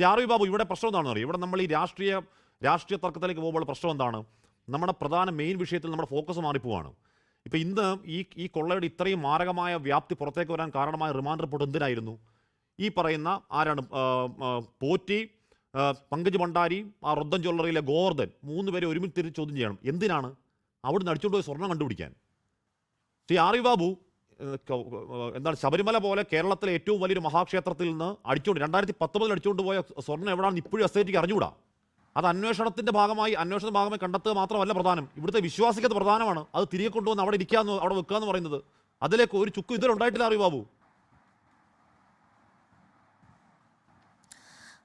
Shri R V Babu, ഇവിടെ പ്രശ്നം എന്താണെന്ന് അറിയാം. ഇവിടെ നമ്മൾ ഈ രാഷ്ട്രീയ തർക്കത്തിലേക്ക് പോകുമ്പോൾ പ്രശ്നം എന്താണ്? നമ്മുടെ പ്രധാന മെയിൻ വിഷയത്തിൽ നമ്മുടെ ഫോക്കസ് മാറിപ്പോവാണ്. ഇപ്പം ഇന്ന് ഈ കൊള്ളയുടെ ഇത്രയും മാരകമായ വ്യാപ്തി പുറത്തേക്ക് വരാൻ കാരണമായ റിമാൻഡ് റിപ്പോർട്ട് എന്തിനായിരുന്നു? ഈ പറയുന്ന ആരാണ്, പോറ്റി, പങ്കജ് ഭണ്ഡാരി, ആ റൊദ്ദൻ ജ്വല്ലറിയിലെ ഗോവർദ്ധൻ, 3 പേരെ ഒരുമിച്ച് തിരിച്ച് ചോദ്യം ചെയ്യണം. എന്തിനാണ്? അവിടെ നിന്ന് അടിച്ചുകൊണ്ട് പോയി സ്വർണ്ണം കണ്ടുപിടിക്കാൻ. ശ്രീ ആർ വി ബാബു, എന്താണ്, ശബരിമല പോലെ കേരളത്തിലെ ഏറ്റവും വലിയൊരു മഹാക്ഷേത്രത്തിൽ നിന്ന് 2019 അടിച്ചുകൊണ്ട് പോയ സ്വർണ്ണം എവിടെയാണെന്ന് ഇപ്പോഴും SITക്ക് അറിഞ്ഞുകൂടാ. അത് അന്വേഷണത്തിന്റെ ഭാഗമായി കണ്ടെത്തുക മാത്രമല്ല പ്രധാനം, ഇവിടുത്തെ വിശ്വാസിക്കത് പ്രധാനമാണ്. അത് തിരികെ കൊണ്ടുവന്ന് അവിടെ വെക്കുക എന്ന് പറയുന്നത്, അതിലേക്ക് ഒരു ചുക്കും ഇതുവരെ ഉണ്ടായിട്ടില്ല. ആർ വി ബാബു,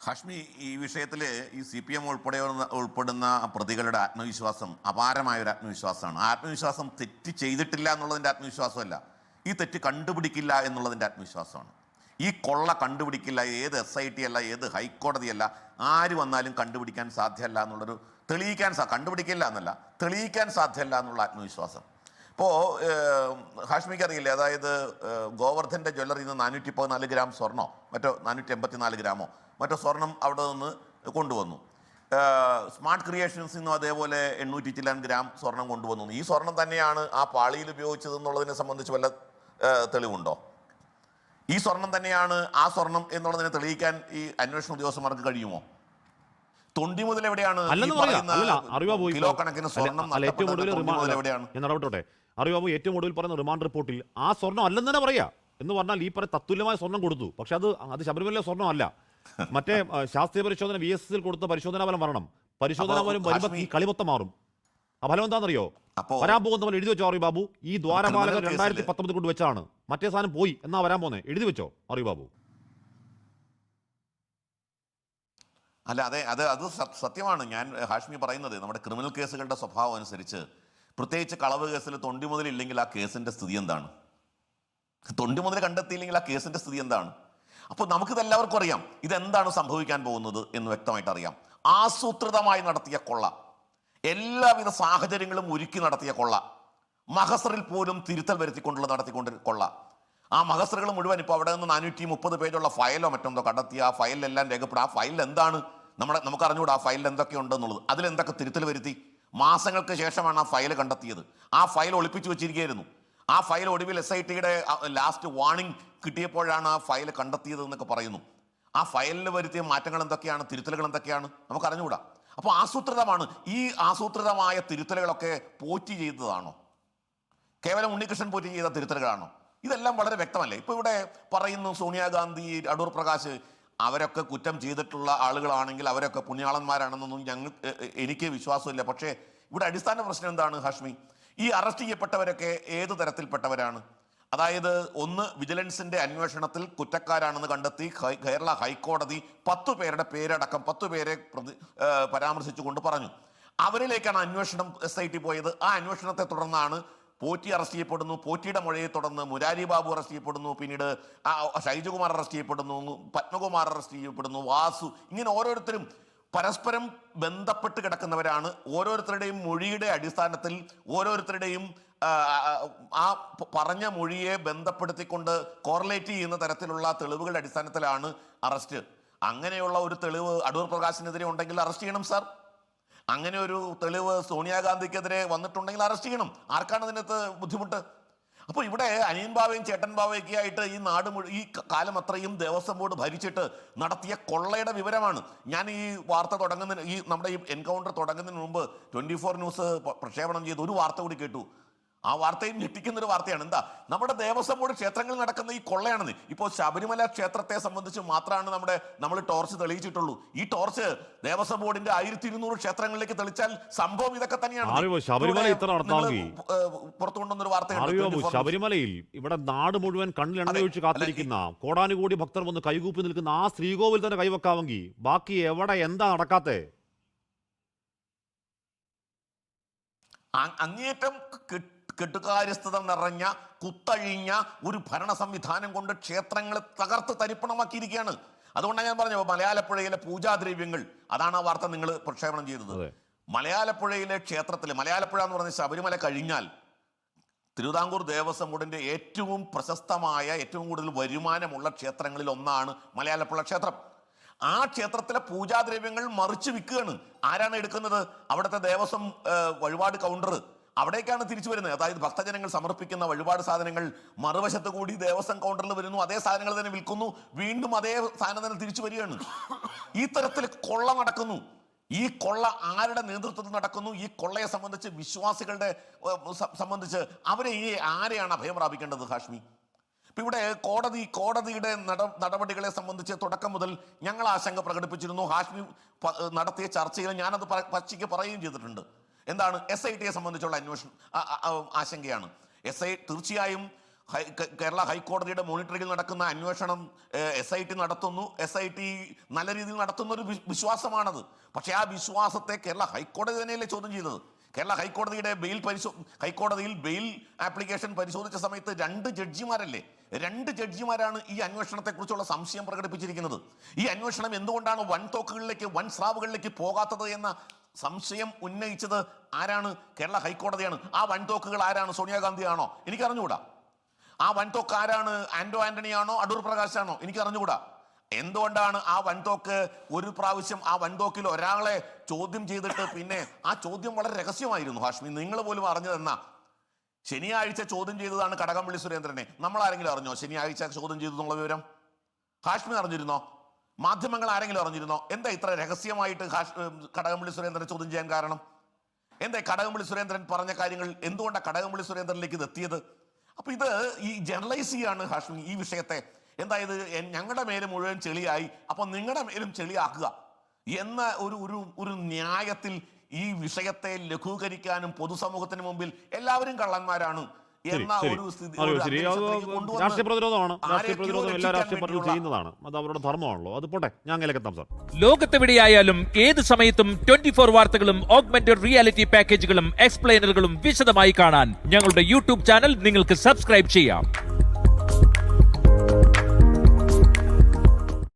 ഹാഷ്മി, ഈ വിഷയത്തിൽ ഈ CPM ഉൾപ്പെടുന്ന പ്രതികളുടെ ആത്മവിശ്വാസം അപാരമായൊരു ആത്മവിശ്വാസമാണ്. ആത്മവിശ്വാസം തെറ്റ് ചെയ്തിട്ടില്ല എന്നുള്ളതിൻ്റെ ആത്മവിശ്വാസമല്ല, ഈ തെറ്റ് കണ്ടുപിടിക്കില്ല എന്നുള്ളതിൻ്റെ ആത്മവിശ്വാസമാണ്. ഈ കൊള്ള കണ്ടുപിടിക്കില്ല, ഏത് SIT അല്ല, ഏത് ഹൈക്കോടതിയല്ല, ആര് വന്നാലും കണ്ടുപിടിക്കാൻ സാധ്യമല്ല എന്നുള്ളൊരു കണ്ടുപിടിക്കില്ല എന്നല്ല, തെളിയിക്കാൻ സാധ്യമല്ല എന്നുള്ള ആത്മവിശ്വാസം. ഇപ്പോൾ ഹാഷ്മിക്ക് അറിയില്ലേ, അതായത് ഗോവർദ്ധൻ്റെ ജ്വല്ലറിയിൽ നിന്ന് 414 ഗ്രാം സ്വർണ്ണോ മറ്റോ 484 ഗ്രാമോ മറ്റോ സ്വർണം അവിടെ നിന്ന് കൊണ്ടുവന്നു. സ്മാർട്ട് ക്രിയേഷൻസിൽ നിന്നും അതേപോലെ 800 ചില്ലാൻ ഗ്രാം സ്വർണം കൊണ്ടുവന്നു. ഈ സ്വർണം തന്നെയാണ് ആ പാളിയിൽ ഉപയോഗിച്ചത് എന്നുള്ളതിനെ സംബന്ധിച്ച് വല്ല തെളിവുണ്ടോ? ഈ സ്വർണം തന്നെയാണ് ആ സ്വർണം എന്നുള്ളതിനെ തെളിയിക്കാൻ ഈ അന്വേഷണ ഉദ്യോഗസ്ഥന്മാർക്ക് കഴിയുമോ? തൊണ്ടി മുതൽ എവിടെയാണ് കിലോ കണക്കിന് സ്വർണം എവിടെയാണ്? അറിയാബു, ഏറ്റവും ഒടുവിൽ പറയുന്ന റിമാൻഡ് റിപ്പോർട്ടിൽ ആ സ്വർണ്ണം അല്ലെന്ന് തന്നെ പറയാ. എന്ന് പറഞ്ഞാൽ ഈ തത്തുല്യമായ സ്വർണ്ണം കൊടുത്തു, പക്ഷെ അത് ശബരിമല സ്വർണ്ണം അല്ല. മറ്റേ ശാസ്ത്രീയ പരിശോധന VSSൽ കൊടുത്ത പരിശോധനാ ഫലം വരണം. പരിശോധനാ ഫലം വരുമ്പോൾ ഈ കളിമൊത്തം മാറും. ആ ഫലം എന്താണെന്നറിയോ? വരാൻ പോകുന്ന പോലെ എഴുതി വെച്ചോ ആർ വി ബാബു. ഈ ദ്വാരപാലകർ 2019 കൊണ്ട് വെച്ചാണ്, മറ്റേ സാധനം പോയി എന്നാ വരാൻ പോകുന്നത്. എഴുതി വെച്ചോ ആർ വി ബാബു. അല്ല, അത് സത്യമാണ്. ഞാൻ ഹാഷ്മി പറയുന്നത്, നമ്മുടെ ക്രിമിനൽ കേസുകളുടെ സ്വഭാവം അനുസരിച്ച്, പ്രത്യേകിച്ച് കളവ് കേസിൽ തൊണ്ടി മുതൽ ഇല്ലെങ്കിൽ ആ കേസിന്റെ സ്ഥിതി എന്താണ്? തൊണ്ടി മുതൽ കണ്ടെത്തിയില്ലെങ്കിൽ ആ കേസിന്റെ സ്ഥിതി എന്താണ്? അപ്പോൾ നമുക്കിതെല്ലാവർക്കും അറിയാം ഇതെന്താണ് സംഭവിക്കാൻ പോകുന്നത് എന്ന് വ്യക്തമായിട്ട് അറിയാം. ആസൂത്രിതമായി നടത്തിയ കൊള്ള, എല്ലാവിധ സാഹചര്യങ്ങളും ഒരുക്കി നടത്തിയ കൊള്ള, മഹസറിൽ പോലും തിരുത്തൽ നടത്തിക്കൊണ്ട് കൊള്ള. ആ മഹസറുകൾ മുഴുവൻ ഇപ്പോൾ അവിടെ നിന്ന് 430 പേജുള്ള ഫയലോ മറ്റെന്തോ കണ്ടെത്തി. ആ ഫയലിലെല്ലാം രേഖപ്പെടും. ആ ഫയലിൽ എന്താണ് നമുക്ക് അറിഞ്ഞുകൂടാ, ആ ഫയലിൽ എന്തൊക്കെയുണ്ടെന്നുള്ളത്. അതിലെന്തൊക്കെ തിരുത്തൽ വരുത്തി? മാസങ്ങൾക്ക് ശേഷമാണ് ആ ഫയൽ കണ്ടെത്തിയത്. ആ ഫയൽ ഒളിപ്പിച്ചു വെച്ചിരിക്കുകയായിരുന്നു. ആ ഫയൽ ഒടുവിൽ SITയുടെ ലാസ്റ്റ് വാർണിംഗ് കിട്ടിയപ്പോഴാണ് ആ ഫയൽ കണ്ടെത്തിയത് എന്നൊക്കെ പറയുന്നു. ആ ഫയലിൽ വരുത്തിയ മാറ്റങ്ങൾ എന്തൊക്കെയാണ്, തിരുത്തലുകൾ എന്തൊക്കെയാണ് നമുക്ക് അറിഞ്ഞുകൂടാ. അപ്പോൾ ആസൂത്രിതമാണ്. ഈ ആസൂത്രിതമായ തിരുത്തലുകളൊക്കെ പോറ്റി ചെയ്തതാണോ? കേവലം ഉണ്ണികൃഷ്ണൻ പോറ്റി ചെയ്ത തിരുത്തലുകളാണോ? ഇതെല്ലാം വളരെ വ്യക്തമല്ലേ? ഇപ്പോൾ ഇവിടെ പറയുന്നു സോണിയാഗാന്ധി, അടൂർ പ്രകാശ്, അവരൊക്കെ കുറ്റം ചെയ്തിട്ടുള്ള ആളുകളാണെങ്കിൽ അവരൊക്കെ പുണ്യാളന്മാരാണെന്നൊന്നും എനിക്ക് വിശ്വാസമില്ല. പക്ഷേ ഇവിടെ അടിസ്ഥാന പ്രശ്നം എന്താണ് ഹാഷ്മി? ഈ അറസ്റ്റ് ചെയ്യപ്പെട്ടവരൊക്കെ ഏത് തരത്തിൽപ്പെട്ടവരാണ്? അതായത്, ഒന്ന്, വിജിലൻസിന്റെ അന്വേഷണത്തിൽ കുറ്റക്കാരാണെന്ന് കണ്ടെത്തി കേരള ഹൈക്കോടതി 10 പേരുടെ പേരടക്കം 10 പേരെ പരാമർശിച്ചുകൊണ്ട് പറഞ്ഞു. അവരിലേക്കാണ് അന്വേഷണം SIT പോയത്. ആ അന്വേഷണത്തെ തുടർന്നാണ് പോറ്റി അറസ്റ്റ് ചെയ്യപ്പെടുന്നു. പോറ്റിയുടെ മൊഴിയെ തുടർന്ന് മുരാരി ബാബു അറസ്റ്റ് ചെയ്യപ്പെടുന്നു. പിന്നീട് ഷൈജകുമാർ അറസ്റ്റ് ചെയ്യപ്പെടുന്നു. പത്മകുമാർ അറസ്റ്റ് ചെയ്യപ്പെടുന്നു. വാസു, ഇങ്ങനെ ഓരോരുത്തരും പരസ്പരം ബന്ധപ്പെട്ട് കിടക്കുന്നവരാണ്. ഓരോരുത്തരുടെയും മൊഴിയുടെ അടിസ്ഥാനത്തിൽ ഓരോരുത്തരുടെയും ആ പറഞ്ഞ മൊഴിയെ ബന്ധപ്പെടുത്തിക്കൊണ്ട് കോറിലേറ്റ് ചെയ്യുന്ന തരത്തിലുള്ള തെളിവുകളുടെ അടിസ്ഥാനത്തിലാണ് അറസ്റ്റ്. അങ്ങനെയുള്ള ഒരു തെളിവ് അടൂർ പ്രകാശിനെതിരെ ഉണ്ടെങ്കിൽ അറസ്റ്റ് ചെയ്യണം സാർ. അങ്ങനെ ഒരു തെളിവ് സോണിയാഗാന്ധിക്കെതിരെ വന്നിട്ടുണ്ടെങ്കിൽ അറസ്റ്റ് ചെയ്യണം. ആർക്കാണ് അതിനകത്ത് ബുദ്ധിമുട്ട്? അപ്പോൾ ഇവിടെ അനിയൻ ബാവയും ചേട്ടൻ ബാവയൊക്കെ ആയിട്ട് ഈ നാട് ഈ കാലം അത്രയും ദേവസ്വം ബോർഡ് ഭരിച്ചിട്ട് നടത്തിയ കൊള്ളയുടെ വിവരമാണ് ഞാൻ ഈ വാർത്ത തുടങ്ങുന്നതിന്, നമ്മുടെ ഈ എൻകൗണ്ടർ തുടങ്ങുന്നതിന് മുമ്പ് 24 ന്യൂസ് പ്രക്ഷേപണം ചെയ്ത് ഒരു വാർത്ത കൂടി കേട്ടു. ആ വാർത്തയും ഞെട്ടിക്കുന്നൊരു വാർത്തയാണ്. എന്താ? നമ്മുടെ ദേവസ്വം ബോർഡ് ക്ഷേത്രങ്ങളിൽ നടക്കുന്ന ഈ കൊള്ളയാണെന്ന്. ഇപ്പോൾ ശബരിമല ക്ഷേത്രത്തെ സംബന്ധിച്ച് മാത്രമാണ് നമ്മൾ ടോർച്ച് തെളിയിച്ചിട്ടുള്ളൂ. ഈ ടോർച്ച് ദേവസ്വം ബോർഡിന്റെ 1200 ക്ഷേത്രങ്ങളിലേക്ക് തെളിച്ചാൽ സംഭവം ഇതൊക്കെ തന്നെയാണ്. പുറത്തു കൊണ്ടുവന്നൊരു വാർത്തയാണ്. ശബരിമലയിൽ ഇവിടെ നാട് മുഴുവൻ കണ്ണിൽ എണ്ണ ഒഴിച്ച് കാത്തിരിക്കുന്ന കോടാനുകോടി ഭക്തർ വന്ന് കൈകൂപ്പി നിൽക്കുന്ന ആ ശ്രീകോവിൽ തന്നെ കൈവെക്കാമെങ്കിൽ ബാക്കി എവിടെ എന്താ നടക്കാത്തെ? അങ്ങേറ്റം കെട്ടുകാര്യസ്ഥത നിറഞ്ഞ കുത്തഴിഞ്ഞ ഒരു ഭരണ സംവിധാനം കൊണ്ട് ക്ഷേത്രങ്ങളെ തകർത്ത് തരിപ്പണമാക്കിയിരിക്കുകയാണ്. അതുകൊണ്ടാണ് ഞാൻ പറഞ്ഞത് മലയാലപ്പുഴയിലെ പൂജാദ്രവ്യങ്ങൾ, അതാണ് ആ വാർത്ത നിങ്ങൾ പ്രക്ഷേപണം ചെയ്തത്. മലയാലപ്പുഴയിലെ ക്ഷേത്രത്തിൽ, മലയാലപ്പുഴ എന്ന് പറഞ്ഞ ശബരിമല കഴിഞ്ഞാൽ തിരുവിതാംകൂർ ദേവസ്വം ബോർഡിന്റെ ഏറ്റവും പ്രശസ്തമായ, ഏറ്റവും കൂടുതൽ വരുമാനമുള്ള ക്ഷേത്രങ്ങളിൽ ഒന്നാണ് മലയാലപ്പുഴ ക്ഷേത്രം. ആ ക്ഷേത്രത്തിലെ പൂജാദ്രവ്യങ്ങൾ മറിച്ച് വിൽക്കുകയാണ്. ആരാണ് എടുക്കുന്നത്? അവിടുത്തെ ദേവസ്വം വഴിപാട് കൗണ്ടർ. അവിടേക്കാണ് തിരിച്ചു വരുന്നത്. അതായത് ഭക്തജനങ്ങൾ സമർപ്പിക്കുന്ന വഴിപാട് സാധനങ്ങൾ മറുവശത്ത് കൂടി ദേവസ്വം കൗണ്ടറിൽ വരുന്നു, അതേ സാധനങ്ങൾ തന്നെ വിൽക്കുന്നു, വീണ്ടും അതേ സാധനം തന്നെ തിരിച്ചു വരികയാണ്. ഈ തരത്തിൽ കൊള്ള നടക്കുന്നു. ഈ കൊള്ള ആരുടെ നേതൃത്വത്തിൽ നടക്കുന്നു? ഈ കൊള്ളയെ സംബന്ധിച്ച് വിശ്വാസികളുടെ സംബന്ധിച്ച് അവരെ ഈ ആരെയാണ് അഭയം പ്രാപിക്കേണ്ടത് ഹാഷ്മി? ഇപ്പൊ ഇവിടെ കോടതിയുടെ നടപടികളെ സംബന്ധിച്ച് തുടക്കം മുതൽ ഞങ്ങൾ ആശങ്ക പ്രകടിപ്പിച്ചിരുന്നു. ഹാഷ്മി നടത്തിയ ചർച്ചയിൽ ഞാനത് പച്ചയ്ക്ക് പറയുകയും ചെയ്തിട്ടുണ്ട്. എന്താണ്? SITയെ സംബന്ധിച്ചുള്ള അന്വേഷണം ആശങ്കയാണ്. തീർച്ചയായും കേരള ഹൈക്കോടതിയുടെ മോണിറ്ററിംഗിൽ നടക്കുന്ന അന്വേഷണം SIT നടത്തുന്നു. SIT നല്ല രീതിയിൽ നടത്തുന്ന ഒരു വിശ്വാസമാണത്. പക്ഷെ ആ വിശ്വാസത്തെ കേരള ഹൈക്കോടതി തന്നെയല്ലേ ചോദ്യം ചെയ്തത്? കേരള ഹൈക്കോടതിയുടെ ഹൈക്കോടതിയിൽ ബെയിൽ ആപ്ലിക്കേഷൻ പരിശോധിച്ച സമയത്ത് 2 ജഡ്ജിമാരല്ലേ, 2 ജഡ്ജിമാരാണ് ഈ അന്വേഷണത്തെക്കുറിച്ചുള്ള സംശയം പ്രകടിപ്പിച്ചിരിക്കുന്നത്. ഈ അന്വേഷണം എന്തുകൊണ്ടാണ് വൻതോക്കുകളിലേക്ക്, വൻ സ്രാവുകളിലേക്ക് പോകാത്തത് എന്ന സംശയം ഉന്നയിച്ചത് ആരാണ്? കേരള ഹൈക്കോടതിയാണ്. ആ വൻതോക്കുകൾ ആരാണ്? സോണിയാഗാന്ധിയാണോ? എനിക്ക് അറിഞ്ഞുകൂടാ. ആ വൻതോക്ക് ആരാണ്? ആന്റോ ആന്റണിയാണോ? അടൂർ പ്രകാശാണോ? എനിക്ക് അറിഞ്ഞുകൂടാ. എന്തുകൊണ്ടാണ് ആ വൻതോക്ക് ഒരു പ്രാവശ്യം ആ വൻതോക്കിൽ ഒരാളെ ചോദ്യം ചെയ്തിട്ട് പിന്നെ ആ ചോദ്യം വളരെ രഹസ്യമായിരുന്നു ഹാഷ്മി, നിങ്ങൾ പോലും അറിഞ്ഞതെന്നാ? ശനിയാഴ്ച ചോദ്യം ചെയ്തതാണ് കടകംപള്ളി സുരേന്ദ്രനെ. നമ്മൾ ആരെങ്കിലും അറിഞ്ഞോ ശനിയാഴ്ച ചോദ്യം ചെയ്തു എന്നുള്ള വിവരം? ഹാഷ്മി അറിഞ്ഞിരുന്നോ? മാധ്യമങ്ങൾ ആരെങ്കിലും അറിഞ്ഞിരുന്നോ? എന്താ ഇത്ര രഹസ്യമായിട്ട് കടകംപള്ളി സുരേന്ദ്രനെ ചോദ്യം ചെയ്യാൻ കാരണം? എന്താ കടകംപള്ളി സുരേന്ദ്രൻ പറഞ്ഞ കാര്യങ്ങൾ എന്തുകൊണ്ടാണ് കടകംപള്ളി സുരേന്ദ്രനിലേക്ക് ഇത് എത്തിയത്? അപ്പൊ ഇത് ഈ ജനറലൈസ് ചെയ്യാണ് ഹാഷ്മി ഈ വിഷയത്തെ. എന്തായത് ഞങ്ങളുടെ മേലും മുഴുവൻ ചെളിയായി, അപ്പൊ നിങ്ങളുടെ മേലും ചെളിയാക്കുക എന്ന ഒരു ന്യായത്തിൽ ഈ വിഷയത്തെ ലഘൂകരിക്കാനും പൊതുസമൂഹത്തിന് മുമ്പിൽ എല്ലാവരും കള്ളന്മാരാണ് എന്ന ഒരു സ്ഥിതി രാഷ്ട്രീയ പ്രതിരോധമാണ്. രാഷ്ട്രീയ പ്രതിരോധം എല്ലാ രാഷ്ട്രീയ പാർട്ടികളും ചെയ്യുന്നതാണ്. അത് അവരുടെ ധർമ്മമാണല്ലോ. അത് പോട്ടെ, ഞാൻ അങ്ങനെയൊക്കെ എത്താം സാർ. ലോകത്തെവിടെയായാലും ഏത് സമയത്തും 24 വാർത്തകളും ഓഗ്മെന്റഡ് റിയാലിറ്റി പാക്കേജുകളും എക്സ്പ്ലെയിനറുകളും വിശദമായി കാണാൻ ഞങ്ങളുടെ യൂട്യൂബ് ചാനൽ നിങ്ങൾക്ക് സബ്സ്ക്രൈബ് ചെയ്യാം.